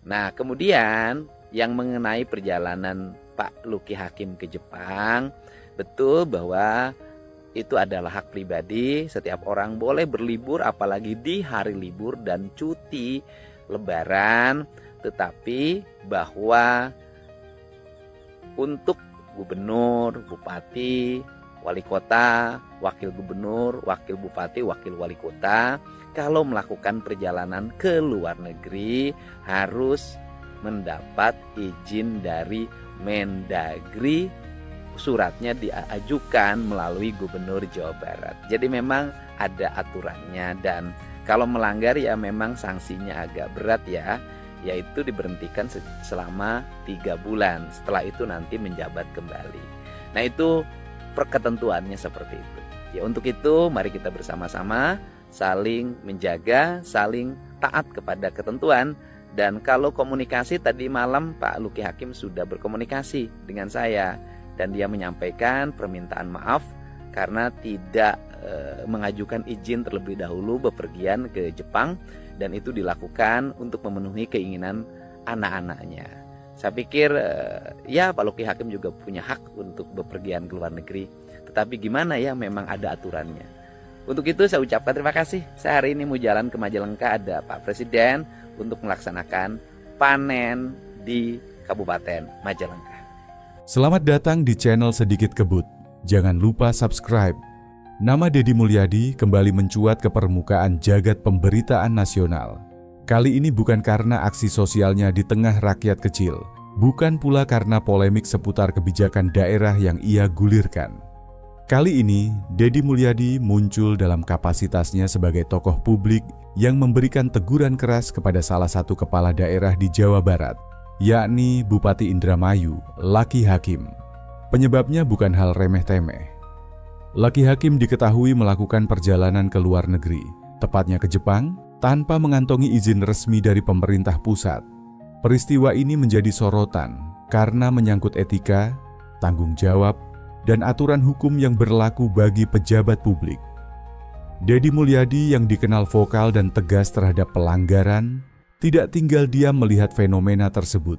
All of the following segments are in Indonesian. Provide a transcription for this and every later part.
Nah, kemudian yang mengenai perjalanan Pak Lucky Hakim ke Jepang, betul bahwa itu adalah hak pribadi. Setiap orang boleh berlibur, apalagi di hari libur dan cuti Lebaran. Tetapi bahwa untuk gubernur, bupati, wali kota, wakil gubernur, wakil bupati, wakil wali kota, kalau melakukan perjalanan ke luar negeri harus mendapat izin dari Mendagri. Suratnya diajukan melalui Gubernur Jawa Barat. Jadi memang ada aturannya, dan kalau melanggar ya memang sanksinya agak berat ya, yaitu diberhentikan selama 3 bulan. Setelah itu nanti menjabat kembali. Nah, itu ketentuannya seperti itu. Ya, untuk itu mari kita bersama-sama saling menjaga, saling taat kepada ketentuan. Dan kalau komunikasi, tadi malam Pak Lucky Hakim sudah berkomunikasi dengan saya, dan dia menyampaikan permintaan maaf karena tidak mengajukan izin terlebih dahulu bepergian ke Jepang, dan itu dilakukan untuk memenuhi keinginan anak-anaknya. Saya pikir ya Pak Lucky Hakim juga punya hak untuk bepergian ke luar negeri, tetapi gimana ya, memang ada aturannya. Untuk itu saya ucapkan terima kasih. Saya hari ini mau jalan ke Majalengka, ada Pak Presiden untuk melaksanakan panen di Kabupaten Majalengka. Selamat datang di channel Sedikit Kebut. Jangan lupa subscribe. Nama Deddy Mulyadi kembali mencuat ke permukaan jagat pemberitaan nasional. Kali ini bukan karena aksi sosialnya di tengah rakyat kecil, bukan pula karena polemik seputar kebijakan daerah yang ia gulirkan. Kali ini, Deddy Mulyadi muncul dalam kapasitasnya sebagai tokoh publik yang memberikan teguran keras kepada salah satu kepala daerah di Jawa Barat, yakni Bupati Indramayu, Lucky Hakim. Penyebabnya bukan hal remeh-temeh. Lucky Hakim diketahui melakukan perjalanan ke luar negeri, tepatnya ke Jepang, tanpa mengantongi izin resmi dari pemerintah pusat. Peristiwa ini menjadi sorotan karena menyangkut etika, tanggung jawab, dan aturan hukum yang berlaku bagi pejabat publik. Deddy Mulyadi yang dikenal vokal dan tegas terhadap pelanggaran, tidak tinggal diam melihat fenomena tersebut.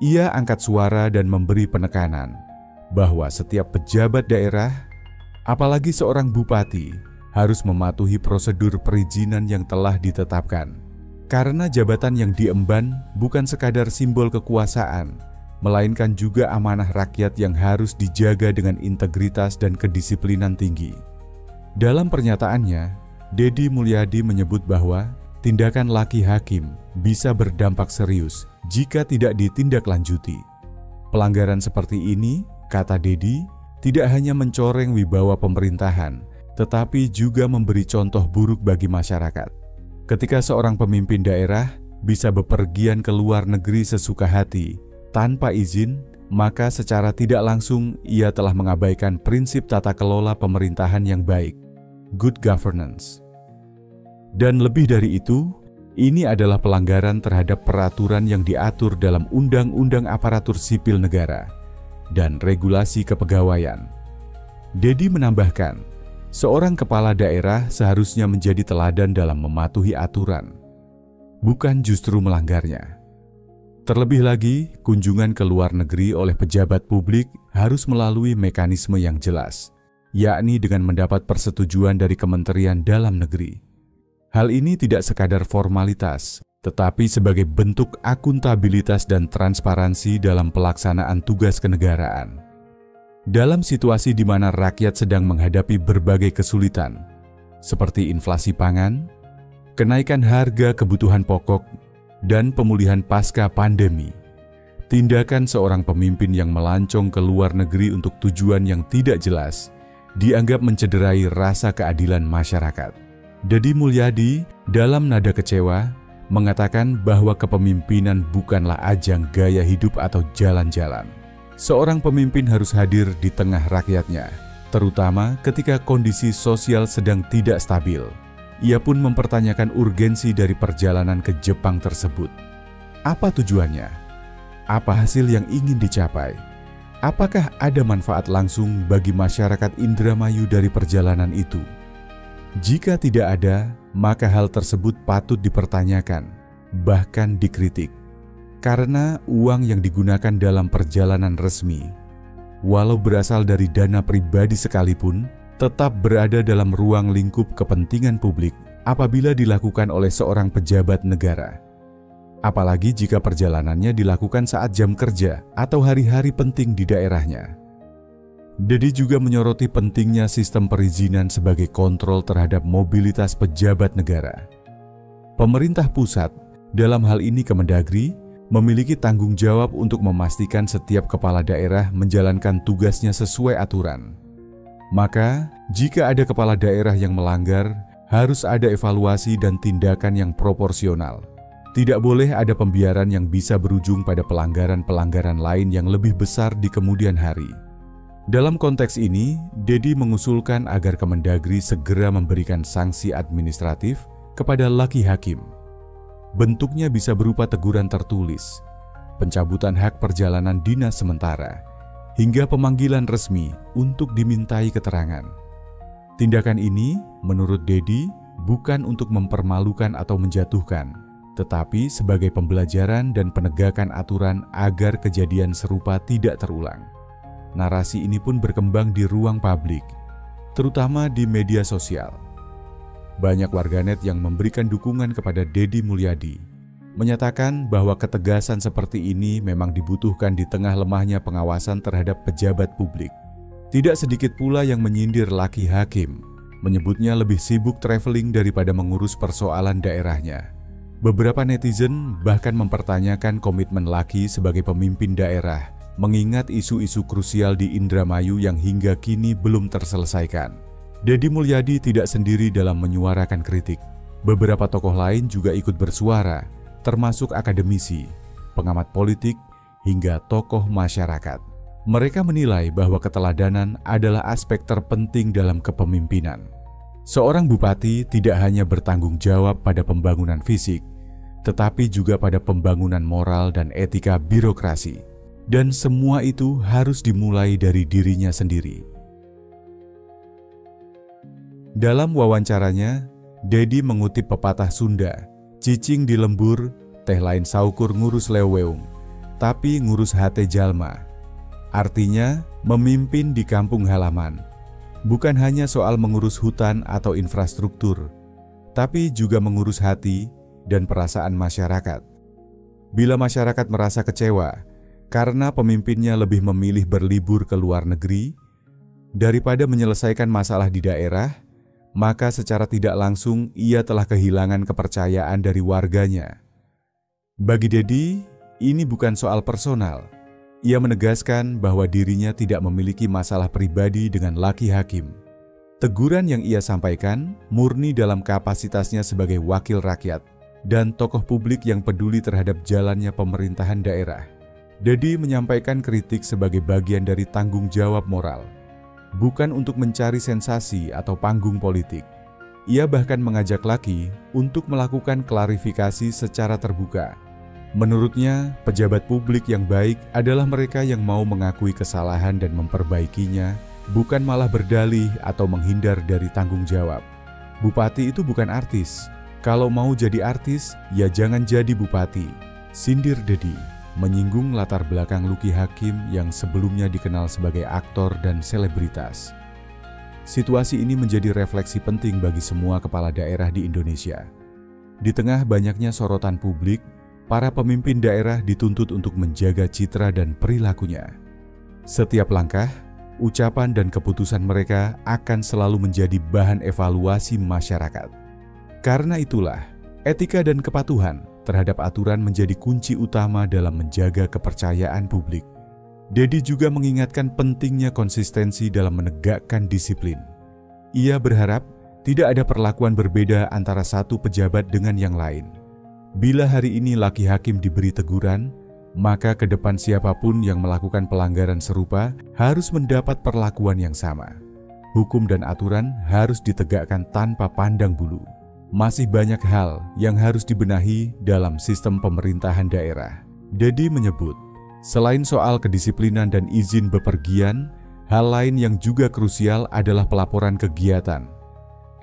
Ia angkat suara dan memberi penekanan bahwa setiap pejabat daerah, apalagi seorang bupati, harus mematuhi prosedur perizinan yang telah ditetapkan. Karena jabatan yang diemban bukan sekadar simbol kekuasaan, melainkan juga amanah rakyat yang harus dijaga dengan integritas dan kedisiplinan tinggi. Dalam pernyataannya, Deddy Mulyadi menyebut bahwa tindakan Lucky Hakim bisa berdampak serius jika tidak ditindaklanjuti. Pelanggaran seperti ini, kata Deddy, tidak hanya mencoreng wibawa pemerintahan, tetapi juga memberi contoh buruk bagi masyarakat. Ketika seorang pemimpin daerah bisa bepergian ke luar negeri sesuka hati, tanpa izin, maka secara tidak langsung ia telah mengabaikan prinsip tata kelola pemerintahan yang baik, good governance. Dan lebih dari itu, ini adalah pelanggaran terhadap peraturan yang diatur dalam Undang-Undang Aparatur Sipil Negara dan Regulasi Kepegawaian. Deddy menambahkan, seorang kepala daerah seharusnya menjadi teladan dalam mematuhi aturan, bukan justru melanggarnya. Terlebih lagi, kunjungan ke luar negeri oleh pejabat publik harus melalui mekanisme yang jelas, yakni dengan mendapat persetujuan dari Kementerian Dalam Negeri. Hal ini tidak sekadar formalitas, tetapi sebagai bentuk akuntabilitas dan transparansi dalam pelaksanaan tugas kenegaraan. Dalam situasi di mana rakyat sedang menghadapi berbagai kesulitan, seperti inflasi pangan, kenaikan harga kebutuhan pokok, dan pemulihan pasca pandemi, tindakan seorang pemimpin yang melancong ke luar negeri untuk tujuan yang tidak jelas dianggap mencederai rasa keadilan masyarakat. Deddy Mulyadi dalam nada kecewa mengatakan bahwa kepemimpinan bukanlah ajang gaya hidup atau jalan-jalan. Seorang pemimpin harus hadir di tengah rakyatnya, terutama ketika kondisi sosial sedang tidak stabil. Ia pun mempertanyakan urgensi dari perjalanan ke Jepang tersebut. Apa tujuannya? Apa hasil yang ingin dicapai? Apakah ada manfaat langsung bagi masyarakat Indramayu dari perjalanan itu? Jika tidak ada, maka hal tersebut patut dipertanyakan bahkan dikritik. Karena uang yang digunakan dalam perjalanan resmi, walau berasal dari dana pribadi sekalipun, tetap berada dalam ruang lingkup kepentingan publik apabila dilakukan oleh seorang pejabat negara. Apalagi jika perjalanannya dilakukan saat jam kerja atau hari-hari penting di daerahnya. Dedi juga menyoroti pentingnya sistem perizinan sebagai kontrol terhadap mobilitas pejabat negara. Pemerintah pusat, dalam hal ini Kemendagri, memiliki tanggung jawab untuk memastikan setiap kepala daerah menjalankan tugasnya sesuai aturan. Maka, jika ada kepala daerah yang melanggar, harus ada evaluasi dan tindakan yang proporsional. Tidak boleh ada pembiaran yang bisa berujung pada pelanggaran-pelanggaran lain yang lebih besar di kemudian hari. Dalam konteks ini, Dedi mengusulkan agar Kemendagri segera memberikan sanksi administratif kepada laki hakim. Bentuknya bisa berupa teguran tertulis, pencabutan hak perjalanan dinas sementara, hingga pemanggilan resmi untuk dimintai keterangan. Tindakan ini, menurut Dedi, bukan untuk mempermalukan atau menjatuhkan, tetapi sebagai pembelajaran dan penegakan aturan agar kejadian serupa tidak terulang. Narasi ini pun berkembang di ruang publik, terutama di media sosial. Banyak warganet yang memberikan dukungan kepada Dedi Mulyadi, menyatakan bahwa ketegasan seperti ini memang dibutuhkan di tengah lemahnya pengawasan terhadap pejabat publik. Tidak sedikit pula yang menyindir laki hakim, menyebutnya lebih sibuk traveling daripada mengurus persoalan daerahnya. Beberapa netizen bahkan mempertanyakan komitmen laki sebagai pemimpin daerah, mengingat isu-isu krusial di Indramayu yang hingga kini belum terselesaikan. Dedi Mulyadi tidak sendiri dalam menyuarakan kritik. Beberapa tokoh lain juga ikut bersuara, termasuk akademisi, pengamat politik, hingga tokoh masyarakat. Mereka menilai bahwa keteladanan adalah aspek terpenting dalam kepemimpinan. Seorang bupati tidak hanya bertanggung jawab pada pembangunan fisik, tetapi juga pada pembangunan moral dan etika birokrasi. Dan semua itu harus dimulai dari dirinya sendiri. Dalam wawancaranya, Dedi mengutip pepatah Sunda, "Cicing di lembur, teh lain saukur ngurus leweung, tapi ngurus hate jalma." Artinya, memimpin di kampung halaman bukan hanya soal mengurus hutan atau infrastruktur, tapi juga mengurus hati dan perasaan masyarakat. Bila masyarakat merasa kecewa karena pemimpinnya lebih memilih berlibur ke luar negeri daripada menyelesaikan masalah di daerah, maka secara tidak langsung ia telah kehilangan kepercayaan dari warganya. Bagi Dedi, ini bukan soal personal. Ia menegaskan bahwa dirinya tidak memiliki masalah pribadi dengan laki hakim. Teguran yang ia sampaikan murni dalam kapasitasnya sebagai wakil rakyat dan tokoh publik yang peduli terhadap jalannya pemerintahan daerah. Dedi menyampaikan kritik sebagai bagian dari tanggung jawab moral, bukan untuk mencari sensasi atau panggung politik. Ia bahkan mengajak laki untuk melakukan klarifikasi secara terbuka. Menurutnya, pejabat publik yang baik adalah mereka yang mau mengakui kesalahan dan memperbaikinya, bukan malah berdalih atau menghindar dari tanggung jawab. Bupati itu bukan artis. Kalau mau jadi artis, ya jangan jadi bupati, sindir Dedi, menyinggung latar belakang Luki Hakim yang sebelumnya dikenal sebagai aktor dan selebritas. Situasi ini menjadi refleksi penting bagi semua kepala daerah di Indonesia. Di tengah banyaknya sorotan publik, para pemimpin daerah dituntut untuk menjaga citra dan perilakunya. Setiap langkah, ucapan dan keputusan mereka akan selalu menjadi bahan evaluasi masyarakat. Karena itulah, etika dan kepatuhan terhadap aturan menjadi kunci utama dalam menjaga kepercayaan publik. Dedi juga mengingatkan pentingnya konsistensi dalam menegakkan disiplin. Ia berharap tidak ada perlakuan berbeda antara satu pejabat dengan yang lain. Bila hari ini laki hakim diberi teguran, maka ke depan siapapun yang melakukan pelanggaran serupa harus mendapat perlakuan yang sama. Hukum dan aturan harus ditegakkan tanpa pandang bulu. Masih banyak hal yang harus dibenahi dalam sistem pemerintahan daerah. Dedi menyebut, selain soal kedisiplinan dan izin bepergian, hal lain yang juga krusial adalah pelaporan kegiatan,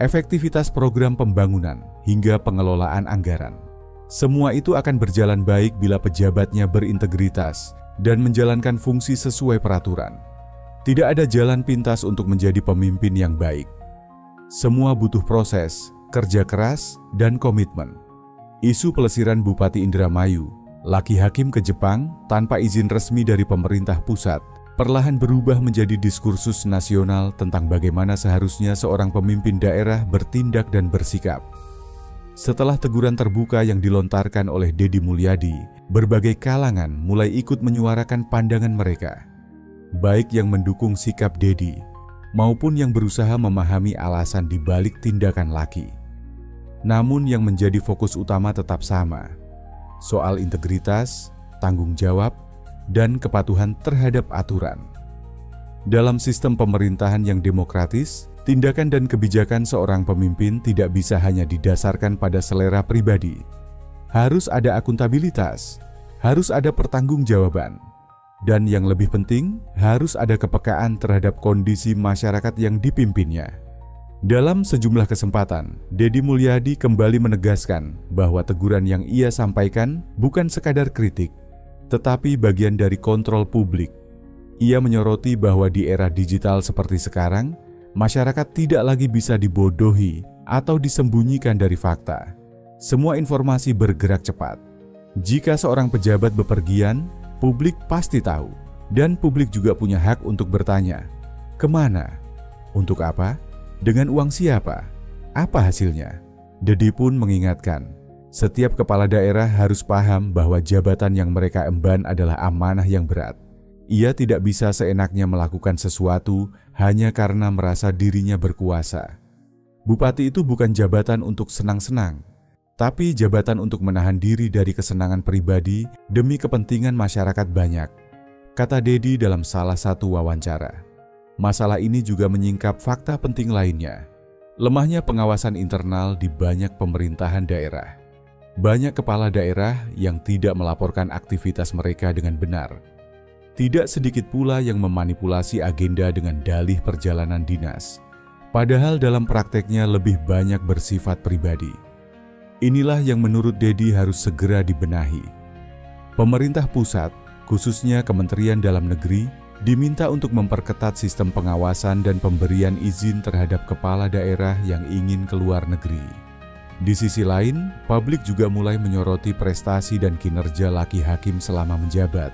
efektivitas program pembangunan, hingga pengelolaan anggaran. Semua itu akan berjalan baik bila pejabatnya berintegritas dan menjalankan fungsi sesuai peraturan. Tidak ada jalan pintas untuk menjadi pemimpin yang baik. Semua butuh proses, kerja keras, dan komitmen. Isu pelesiran Bupati Indramayu, laki hakim ke Jepang tanpa izin resmi dari pemerintah pusat, perlahan berubah menjadi diskursus nasional tentang bagaimana seharusnya seorang pemimpin daerah bertindak dan bersikap. Setelah teguran terbuka yang dilontarkan oleh Deddy Mulyadi, berbagai kalangan mulai ikut menyuarakan pandangan mereka, baik yang mendukung sikap Deddy maupun yang berusaha memahami alasan di balik tindakan Laki. Namun yang menjadi fokus utama tetap sama, soal integritas, tanggung jawab, dan kepatuhan terhadap aturan. Dalam sistem pemerintahan yang demokratis, tindakan dan kebijakan seorang pemimpin tidak bisa hanya didasarkan pada selera pribadi. Harus ada akuntabilitas, harus ada pertanggungjawaban, dan yang lebih penting, harus ada kepekaan terhadap kondisi masyarakat yang dipimpinnya. Dalam sejumlah kesempatan, Deddy Mulyadi kembali menegaskan bahwa teguran yang ia sampaikan bukan sekadar kritik, tetapi bagian dari kontrol publik. Ia menyoroti bahwa di era digital seperti sekarang, masyarakat tidak lagi bisa dibodohi atau disembunyikan dari fakta. Semua informasi bergerak cepat. Jika seorang pejabat bepergian, publik pasti tahu, dan publik juga punya hak untuk bertanya, kemana? Untuk apa? Dengan uang siapa? Apa hasilnya? Deddy pun mengingatkan, setiap kepala daerah harus paham bahwa jabatan yang mereka emban adalah amanah yang berat. Ia tidak bisa seenaknya melakukan sesuatu hanya karena merasa dirinya berkuasa. Bupati itu bukan jabatan untuk senang-senang, tapi jabatan untuk menahan diri dari kesenangan pribadi demi kepentingan masyarakat banyak, kata Deddy dalam salah satu wawancara. Masalah ini juga menyingkap fakta penting lainnya, lemahnya pengawasan internal di banyak pemerintahan daerah. Banyak kepala daerah yang tidak melaporkan aktivitas mereka dengan benar. Tidak sedikit pula yang memanipulasi agenda dengan dalih perjalanan dinas, padahal dalam prakteknya lebih banyak bersifat pribadi. Inilah yang menurut Deddy harus segera dibenahi. Pemerintah pusat, khususnya Kementerian Dalam Negeri, diminta untuk memperketat sistem pengawasan dan pemberian izin terhadap kepala daerah yang ingin keluar negeri. Di sisi lain, publik juga mulai menyoroti prestasi dan kinerja laki hakim selama menjabat.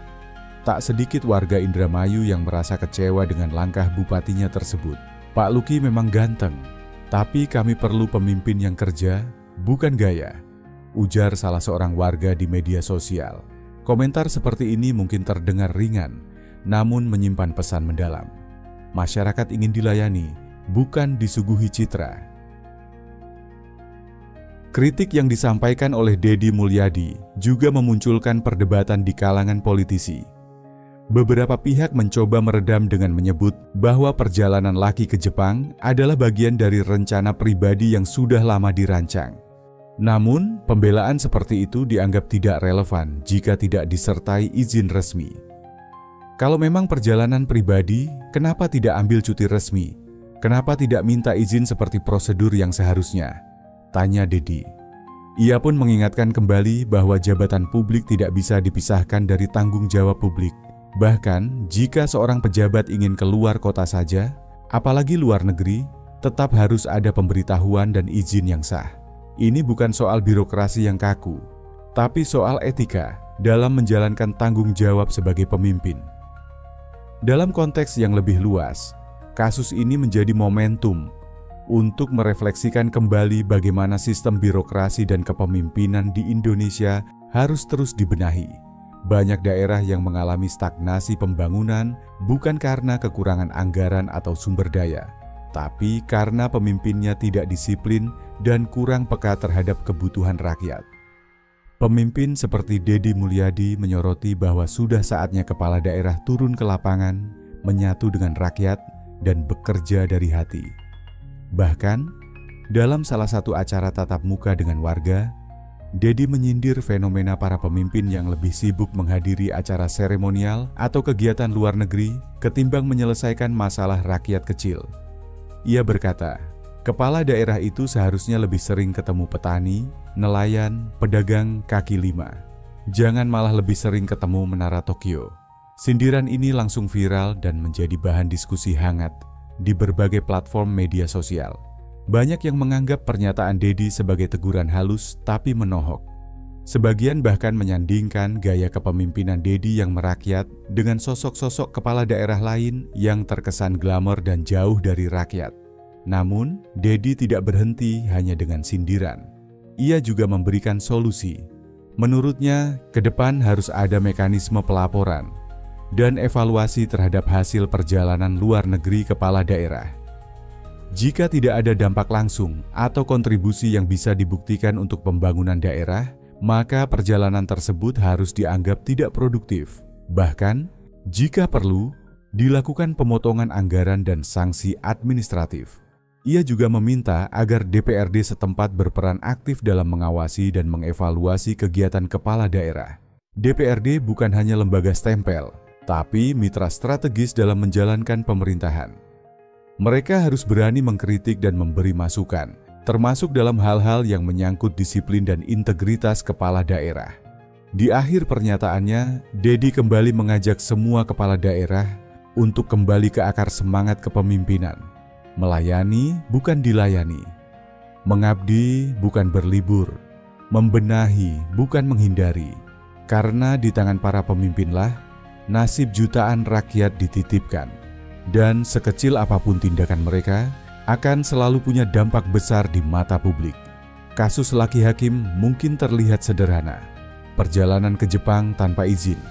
Tak sedikit warga Indramayu yang merasa kecewa dengan langkah bupatinya tersebut. Pak Luki memang ganteng, tapi kami perlu pemimpin yang kerja, bukan gaya, ujar salah seorang warga di media sosial. Komentar seperti ini mungkin terdengar ringan, namun menyimpan pesan mendalam. Masyarakat ingin dilayani, bukan disuguhi citra. Kritik yang disampaikan oleh Deddy Mulyadi juga memunculkan perdebatan di kalangan politisi. Beberapa pihak mencoba meredam dengan menyebut bahwa perjalanan Laki ke Jepang adalah bagian dari rencana pribadi yang sudah lama dirancang. Namun, pembelaan seperti itu dianggap tidak relevan jika tidak disertai izin resmi. Kalau memang perjalanan pribadi, kenapa tidak ambil cuti resmi? Kenapa tidak minta izin seperti prosedur yang seharusnya? Tanya Deddy. Ia pun mengingatkan kembali bahwa jabatan publik tidak bisa dipisahkan dari tanggung jawab publik. Bahkan, jika seorang pejabat ingin keluar kota saja, apalagi luar negeri, tetap harus ada pemberitahuan dan izin yang sah. Ini bukan soal birokrasi yang kaku, tapi soal etika dalam menjalankan tanggung jawab sebagai pemimpin. Dalam konteks yang lebih luas, kasus ini menjadi momentum untuk merefleksikan kembali bagaimana sistem birokrasi dan kepemimpinan di Indonesia harus terus dibenahi. Banyak daerah yang mengalami stagnasi pembangunan bukan karena kekurangan anggaran atau sumber daya, tapi karena pemimpinnya tidak disiplin dan kurang peka terhadap kebutuhan rakyat. Pemimpin seperti Deddy Mulyadi menyoroti bahwa sudah saatnya kepala daerah turun ke lapangan, menyatu dengan rakyat, dan bekerja dari hati. Bahkan, dalam salah satu acara tatap muka dengan warga, Deddy menyindir fenomena para pemimpin yang lebih sibuk menghadiri acara seremonial atau kegiatan luar negeri ketimbang menyelesaikan masalah rakyat kecil. Ia berkata, Kepala daerah itu seharusnya lebih sering ketemu petani, nelayan, pedagang kaki lima. Jangan malah lebih sering ketemu Menara Tokyo. Sindiran ini langsung viral dan menjadi bahan diskusi hangat di berbagai platform media sosial. Banyak yang menganggap pernyataan Dedi sebagai teguran halus tapi menohok. Sebagian bahkan menyandingkan gaya kepemimpinan Dedi yang merakyat dengan sosok-sosok kepala daerah lain yang terkesan glamor dan jauh dari rakyat. Namun, Dedi tidak berhenti hanya dengan sindiran. Ia juga memberikan solusi. Menurutnya, ke depan harus ada mekanisme pelaporan dan evaluasi terhadap hasil perjalanan luar negeri kepala daerah. Jika tidak ada dampak langsung atau kontribusi yang bisa dibuktikan untuk pembangunan daerah, maka perjalanan tersebut harus dianggap tidak produktif. Bahkan, jika perlu, dilakukan pemotongan anggaran dan sanksi administratif. Ia juga meminta agar DPRD setempat berperan aktif dalam mengawasi dan mengevaluasi kegiatan kepala daerah. DPRD bukan hanya lembaga stempel, tapi mitra strategis dalam menjalankan pemerintahan. Mereka harus berani mengkritik dan memberi masukan, termasuk dalam hal-hal yang menyangkut disiplin dan integritas kepala daerah. Di akhir pernyataannya, Dedi kembali mengajak semua kepala daerah untuk kembali ke akar semangat kepemimpinan. Melayani bukan dilayani, mengabdi bukan berlibur, membenahi bukan menghindari. Karena di tangan para pemimpinlah nasib jutaan rakyat dititipkan. Dan sekecil apapun tindakan mereka, akan selalu punya dampak besar di mata publik. Kasus Laki Hakim mungkin terlihat sederhana, perjalanan ke Jepang tanpa izin,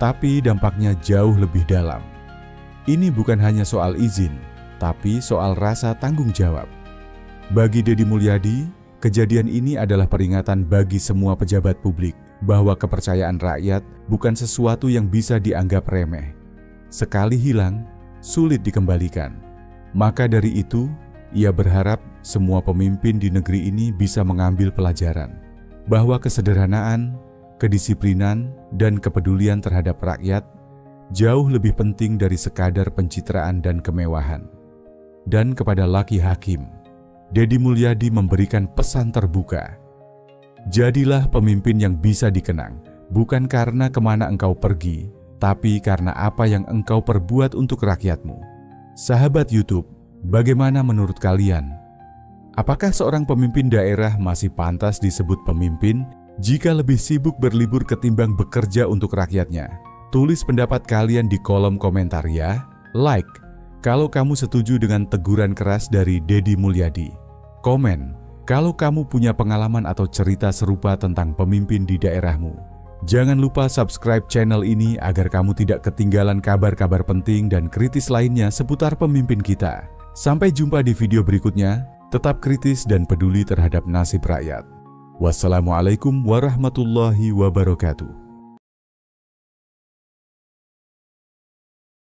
tapi dampaknya jauh lebih dalam. Ini bukan hanya soal izin, tapi soal rasa tanggung jawab. Bagi Dedi Mulyadi, kejadian ini adalah peringatan bagi semua pejabat publik bahwa kepercayaan rakyat bukan sesuatu yang bisa dianggap remeh. Sekali hilang, sulit dikembalikan. Maka dari itu, ia berharap semua pemimpin di negeri ini bisa mengambil pelajaran bahwa kesederhanaan, kedisiplinan, dan kepedulian terhadap rakyat jauh lebih penting dari sekadar pencitraan dan kemewahan. Dan kepada Laki Hakim, Dedi Mulyadi memberikan pesan terbuka. Jadilah pemimpin yang bisa dikenang, bukan karena kemana engkau pergi, tapi karena apa yang engkau perbuat untuk rakyatmu. Sahabat YouTube, bagaimana menurut kalian? Apakah seorang pemimpin daerah masih pantas disebut pemimpin jika lebih sibuk berlibur ketimbang bekerja untuk rakyatnya? Tulis pendapat kalian di kolom komentar ya. Like kalau kamu setuju dengan teguran keras dari Dedi Mulyadi. Komen kalau kamu punya pengalaman atau cerita serupa tentang pemimpin di daerahmu. Jangan lupa subscribe channel ini agar kamu tidak ketinggalan kabar-kabar penting dan kritis lainnya seputar pemimpin kita. Sampai jumpa di video berikutnya, tetap kritis dan peduli terhadap nasib rakyat. Wassalamualaikum warahmatullahi wabarakatuh.